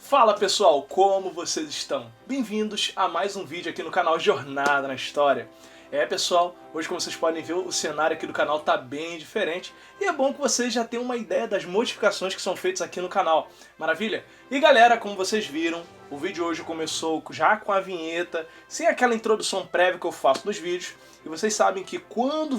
Fala pessoal, como vocês estão? Bem-vindos a mais um vídeo aqui no canal Jornada na História. Pessoal, hoje como vocês podem ver o cenário aqui do canal tá bem diferente e é bom que vocês já tenham uma ideia das modificações que são feitas aqui no canal. Maravilha? E galera, como vocês viram, o vídeo hoje começou já com a vinheta, sem aquela introdução prévia que eu faço nos vídeos. E vocês sabem que quando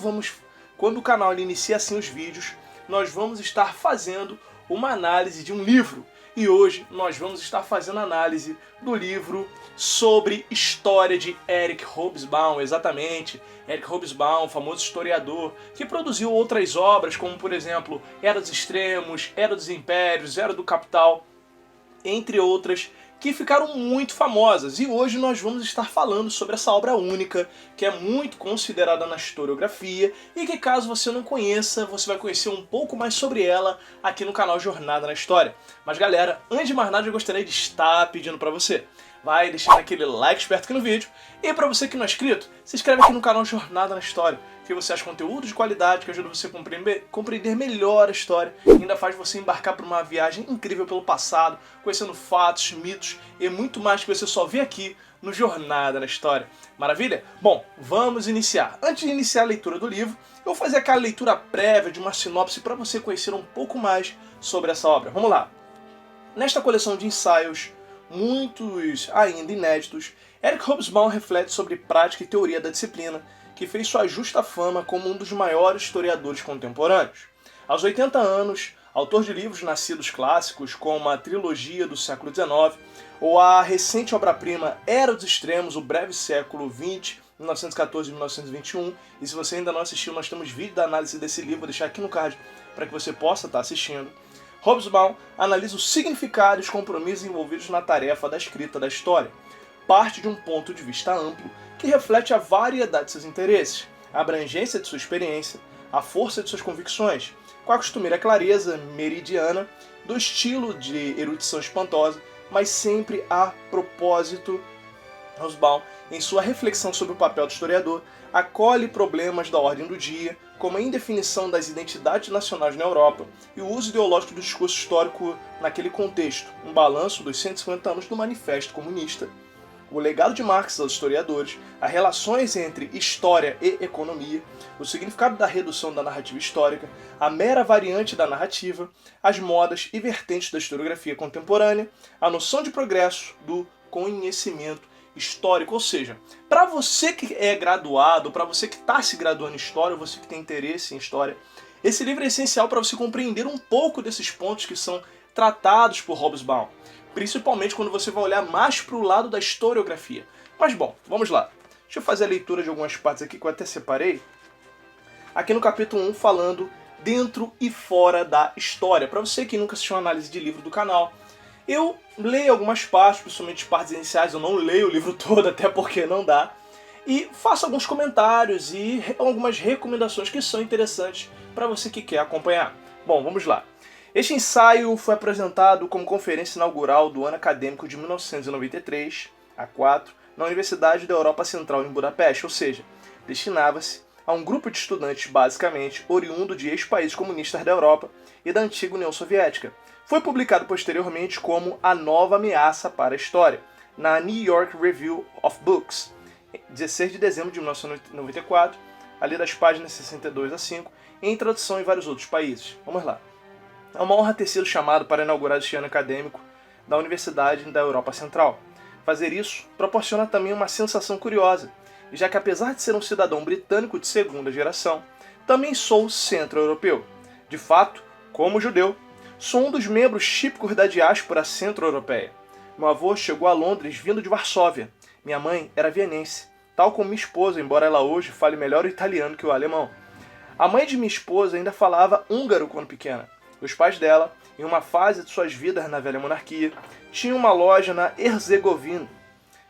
o canal inicia assim os vídeos, nós vamos estar fazendo uma análise de um livro. E hoje nós vamos estar fazendo análise do livro sobre história de Eric Hobsbawm, exatamente. Eric Hobsbawm, famoso historiador, que produziu outras obras, como por exemplo Era dos Extremos, Era dos Impérios, Era do Capital, entre outras, que ficaram muito famosas. E hoje nós vamos estar falando sobre essa obra única, que é muito considerada na historiografia, e que caso você não conheça, você vai conhecer um pouco mais sobre ela aqui no canal Jornada na História. Mas galera, antes de mais nada eu gostaria de estar pedindo pra você, vai deixando aquele like esperto aqui no vídeo, e pra você que não é inscrito, se inscreve aqui no canal Jornada na História, que você acha conteúdo de qualidade, que ajuda você a compreender melhor a história, e ainda faz você embarcar por uma viagem incrível pelo passado, conhecendo fatos, mitos e muito mais que você só vê aqui no Jornada na História. Maravilha? Bom, vamos iniciar. Antes de iniciar a leitura do livro, eu vou fazer aquela leitura prévia de uma sinopse para você conhecer um pouco mais sobre essa obra. Vamos lá! Nesta coleção de ensaios, muitos ainda inéditos, Eric Hobsbawm reflete sobre prática e teoria da disciplina, que fez sua justa fama como um dos maiores historiadores contemporâneos. Aos 80 anos, autor de livros nascidos clássicos como a trilogia do século XIX ou a recente obra-prima Era dos Extremos, o breve século XX, 1914 e 1921, e se você ainda não assistiu, nós temos vídeo da análise desse livro, vou deixar aqui no card para que você possa estar assistindo. Hobsbawm analisa o significado e os compromissos envolvidos na tarefa da escrita da história. Parte de um ponto de vista amplo que reflete a variedade de seus interesses, a abrangência de sua experiência, a força de suas convicções, com a costumeira clareza meridiana do estilo de erudição espantosa, mas sempre a propósito. Hobsbawm, em sua reflexão sobre o papel do historiador, acolhe problemas da ordem do dia, como a indefinição das identidades nacionais na Europa e o uso ideológico do discurso histórico naquele contexto, um balanço dos 150 anos do Manifesto Comunista, o legado de Marx aos historiadores, as relações entre história e economia, o significado da redução da narrativa histórica, a mera variante da narrativa, as modas e vertentes da historiografia contemporânea, a noção de progresso do conhecimento histórico. Ou seja, para você que é graduado, para você que está se graduando em História, você que tem interesse em História, esse livro é essencial para você compreender um pouco desses pontos que são tratados por Hobsbawm, principalmente quando você vai olhar mais para o lado da historiografia. Mas bom, vamos lá. Deixa eu fazer a leitura de algumas partes aqui que eu até separei. Aqui no capítulo 1 falando dentro e fora da história. Para você que nunca assistiu uma análise de livro do canal, eu leio algumas partes, principalmente partes iniciais, eu não leio o livro todo, até porque não dá. E faço alguns comentários e algumas recomendações que são interessantes para você que quer acompanhar. Bom, vamos lá. Este ensaio foi apresentado como conferência inaugural do ano acadêmico de 1993 a 4 na Universidade da Europa Central em Budapeste, ou seja, destinava-se a um grupo de estudantes basicamente oriundo de ex-países comunistas da Europa e da antiga União Soviética. Foi publicado posteriormente como A Nova Ameaça para a História, na New York Review of Books, 16 de dezembro de 1994, ali das páginas 62 a 5, em tradução em vários outros países. Vamos lá. É uma honra ter sido chamado para inaugurar este ano acadêmico da Universidade da Europa Central. Fazer isso proporciona também uma sensação curiosa, já que apesar de ser um cidadão britânico de segunda geração, também sou centro-europeu. De fato, como judeu, sou um dos membros típicos da diáspora centro-europeia. Meu avô chegou a Londres vindo de Varsóvia. Minha mãe era vienense, tal como minha esposa, embora ela hoje fale melhor o italiano que o alemão. A mãe de minha esposa ainda falava húngaro quando pequena. Os pais dela, em uma fase de suas vidas na velha monarquia, tinham uma loja na Herzegovina.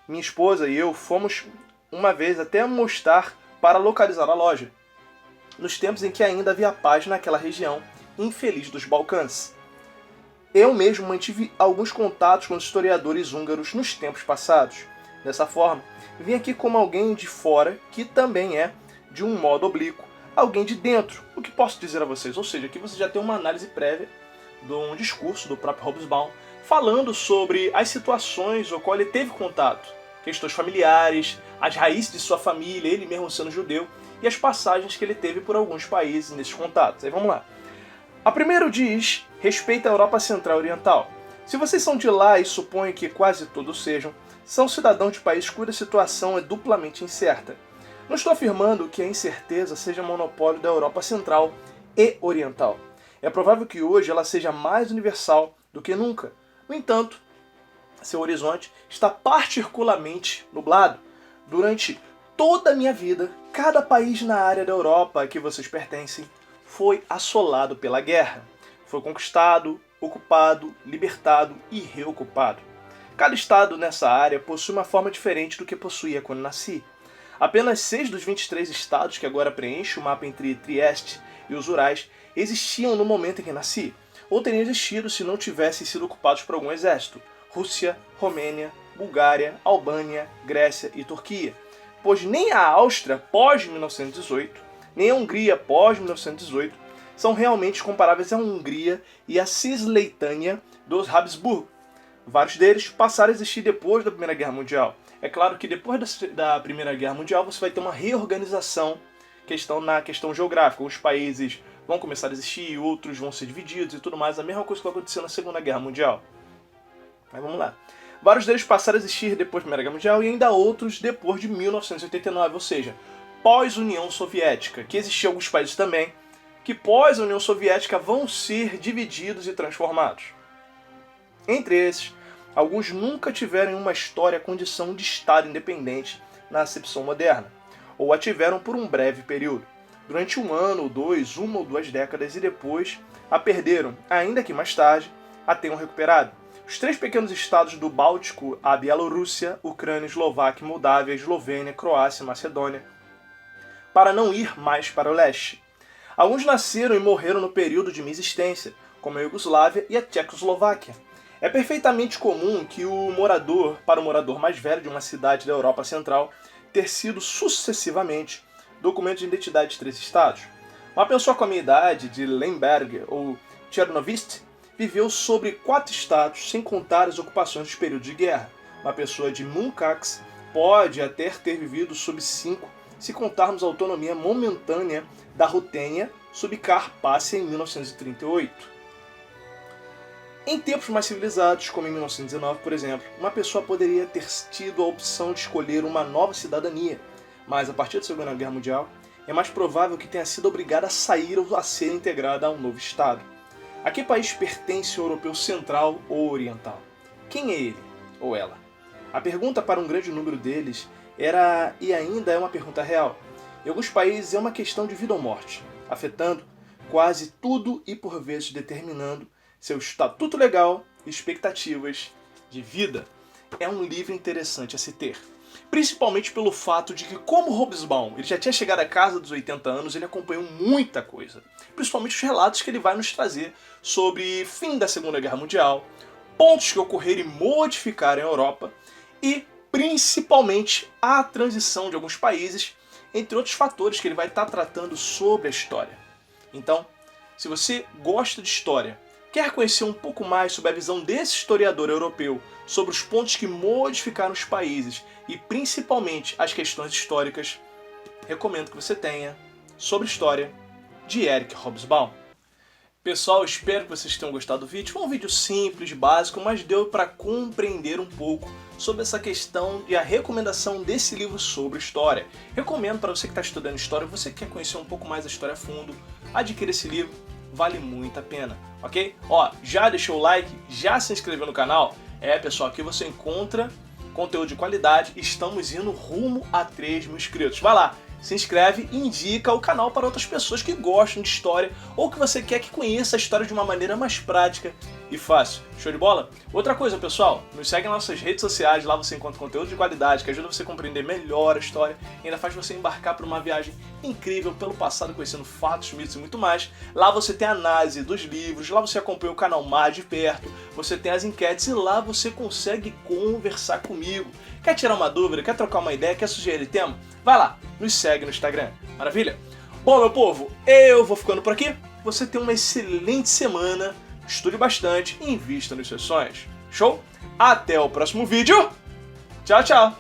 Minha esposa e eu fomos uma vez até Mostar para localizar a loja, nos tempos em que ainda havia paz naquela região infeliz dos Balcãs. Eu mesmo mantive alguns contatos com os historiadores húngaros nos tempos passados. Dessa forma, vim aqui como alguém de fora que também é, de um modo oblíquo, alguém de dentro. O que posso dizer a vocês? Ou seja, aqui você já tem uma análise prévia de um discurso do próprio Hobsbawm falando sobre as situações ao qual ele teve contato, questões familiares, as raízes de sua família, ele mesmo sendo judeu, e as passagens que ele teve por alguns países nesses contatos. Aí vamos lá. A primeira diz respeito à Europa Central e Oriental. Se vocês são de lá, e suponho que quase todos são cidadãos de países cuja situação é duplamente incerta. Não estou afirmando que a incerteza seja monopólio da Europa Central e Oriental. É provável que hoje ela seja mais universal do que nunca. No entanto, seu horizonte está particularmente nublado. Durante toda a minha vida, cada país na área da Europa a que vocês pertencem foi assolado pela guerra. Foi conquistado, ocupado, libertado e reocupado. Cada estado nessa área possui uma forma diferente do que possuía quando nasci. Apenas 6 dos 23 estados que agora preenchem o mapa entre Trieste e os Urais existiam no momento em que nasci, ou teriam existido se não tivessem sido ocupados por algum exército: Rússia, Romênia, Bulgária, Albânia, Grécia e Turquia. Pois nem a Áustria pós-1918, nem a Hungria pós-1918 são realmente comparáveis à Hungria e à Cisleitânia dos Habsburgo. Vários deles passaram a existir depois da Primeira Guerra Mundial. É claro que depois da Primeira Guerra Mundial você vai ter uma reorganização na questão geográfica. Os países vão começar a existir, outros vão ser divididos e tudo mais. A mesma coisa que aconteceu na Segunda Guerra Mundial. Mas vamos lá. Vários deles passaram a existir depois da Primeira Guerra Mundial e ainda outros depois de 1989, ou seja, pós-União Soviética, que existiam alguns países também, que pós a União Soviética vão ser divididos e transformados. Entre esses, alguns nunca tiveram uma história condição de Estado independente na acepção moderna, ou a tiveram por um breve período, durante um ano ou dois, uma ou duas décadas, e depois a perderam, ainda que mais tarde a tenham recuperado. Os 3 pequenos estados do Báltico, a Bielorrússia, Ucrânia, Eslováquia, Moldávia, Eslovênia, Croácia e Macedônia, para não ir mais para o leste. Alguns nasceram e morreram no período de minha existência, como a Iugoslávia e a Tchecoslováquia. É perfeitamente comum que para o morador mais velho de uma cidade da Europa Central ter sido sucessivamente documento de identidade de 3 estados. Uma pessoa com a minha idade, de Lemberg ou Chernovitz, viveu sobre 4 estados, sem contar as ocupações dos períodos de guerra. Uma pessoa de Munkacs pode até ter vivido sob 5, se contarmos a autonomia momentânea da Rutênia sob Carpácia em 1938. Em tempos mais civilizados, como em 1919, por exemplo, uma pessoa poderia ter tido a opção de escolher uma nova cidadania, mas a partir da Segunda Guerra Mundial, é mais provável que tenha sido obrigada a sair ou a ser integrada a um novo Estado. A que país pertence o europeu central ou oriental? Quem é ele ou ela? A pergunta para um grande número deles era e ainda é uma pergunta real. Em alguns países é uma questão de vida ou morte, afetando quase tudo e por vezes determinando seu estatuto legal e expectativas de vida. É um livro interessante a se ter. Principalmente pelo fato de que, como Hobsbawm ele já tinha chegado à casa dos 80 anos, ele acompanhou muita coisa. Principalmente os relatos que ele vai nos trazer sobre fim da Segunda Guerra Mundial, pontos que ocorreram e modificaram a Europa e, principalmente, a transição de alguns países, entre outros fatores que ele vai estar tratando sobre a história. Então, se você gosta de história, quer conhecer um pouco mais sobre a visão desse historiador europeu, sobre os pontos que modificaram os países e principalmente as questões históricas, recomendo que você tenha Sobre História, de Eric Hobsbawm. Pessoal, espero que vocês tenham gostado do vídeo. Foi um vídeo simples, básico, mas deu para compreender um pouco sobre essa questão e a recomendação desse livro sobre história. Recomendo para você que está estudando história, você que quer conhecer um pouco mais a história a fundo, adquira esse livro, vale muito a pena, ok? Ó, já deixou o like, já se inscreveu no canal? Pessoal, aqui você encontra conteúdo de qualidade, estamos indo rumo a 3 mil inscritos. Vai lá, se inscreve e indica o canal para outras pessoas que gostam de história ou que você quer que conheça a história de uma maneira mais prática e fácil. Show de bola? Outra coisa, pessoal, nos segue nas nossas redes sociais, lá você encontra conteúdo de qualidade que ajuda você a compreender melhor a história e ainda faz você embarcar para uma viagem incrível pelo passado, conhecendo fatos, mitos e muito mais. Lá você tem a análise dos livros, lá você acompanha o canal mais de perto, você tem as enquetes e lá você consegue conversar comigo. Quer tirar uma dúvida, quer trocar uma ideia, quer sugerir tema? Vai lá, nos segue no Instagram. Maravilha? Bom, meu povo, eu vou ficando por aqui. Você tem uma excelente semana, estude bastante e invista nos seus sonhos. Show? Até o próximo vídeo. Tchau, tchau.